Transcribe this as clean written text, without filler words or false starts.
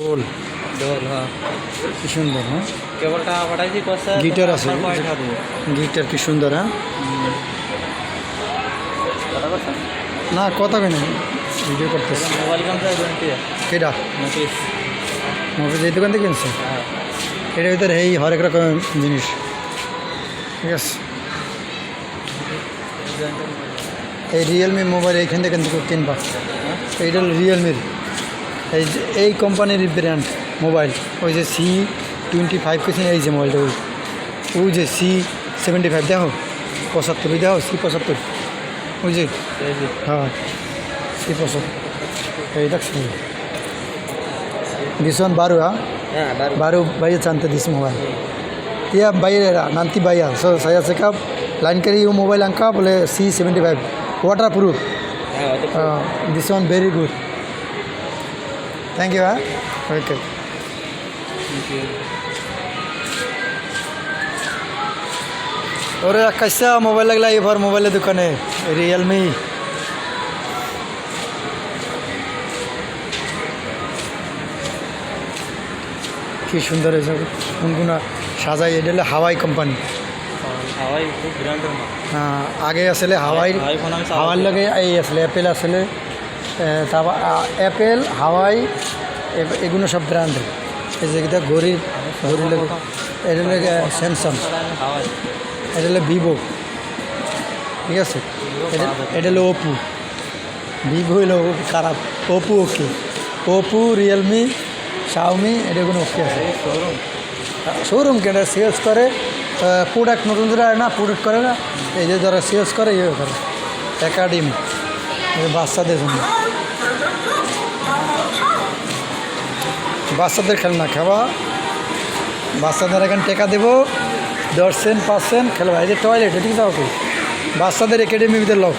ঢোল ঢোল হ্যাঁ কি সুন্দর, হ্যাঁ কেবল টাকা পাঠাইছি কষা গিটার আছে, গিটার কি সুন্দর, হ্যাঁ কথা কথা না কথা কেন ভিডিও করতেছে মোবাইল কামটা কেটা নোটিস মোবাইল এই দোকান থেকে কিনছে হ্যাঁ এটার ভিতরে এই হরেক রকম জিনিস, ঠিক আছে। এই রিয়েলমি মোবাইল এইখান থেকে কিনবা, এইটা হলো রিয়েলমির, এই কোম্পানির ব্র্যান্ড মোবাইল। ওই যে C25 কিনছেন, এই যে মোবাইলটা ওই যে C75 দেখো 75 দেখো C75 ওই যে হ্যাঁ C75 এই দেখছি दिस 12 हाँ হ্যাঁ 12 भैया जानते दिस मोबाइल या भैया नानती भैया सो saya cakap lain kali you mobile angka boleh C75 waterproof this one very good thank you huh? Okay और कैसा मोबाइल लगला ये बार मोबाइल दुकान है रियलमी কি সুন্দর হয়েছে কোনগুনা সাজাই, এটা হলো হাওয়াই কোম্পানি। হাওয়াই খুব ব্র্যান্ডের না হ্যাঁ আগে আসলে হাওয়ার লগে এই আসলে অ্যাপেল আসলে, তারপর অ্যাপেল হাওয়াই এগুলো সব ব্র্যান্ডের। এই যে এটা ঘড়ির লগে এটা হলো স্যামসাং, হাওয়াই এটা হলো ভিভো, ঠিক আছে। এটা হলো ওপো, ভিভো হলো খারাপ, ওপো ওকে, ওপো রিয়েলমি শাওমি এটা কোনো ওকে আছে। শোরুম কেন সেলস করে প্রোডাক্ট, নতুন যারা না প্রোডাক্ট করে না, এই যে যারা সেলস করে ইয়ে করে একাডেমি বাচ্চাদের জন্য, বাচ্চাদের খেলনা খাওয়া, বাচ্চাদের এখানে টেকা দেবো 10 সেন্ট 5 সেন্ট খেলবা। এই যে টয়লেট ঠিক আছে, বাচ্চাদের একাডেমির ভিতরে লোক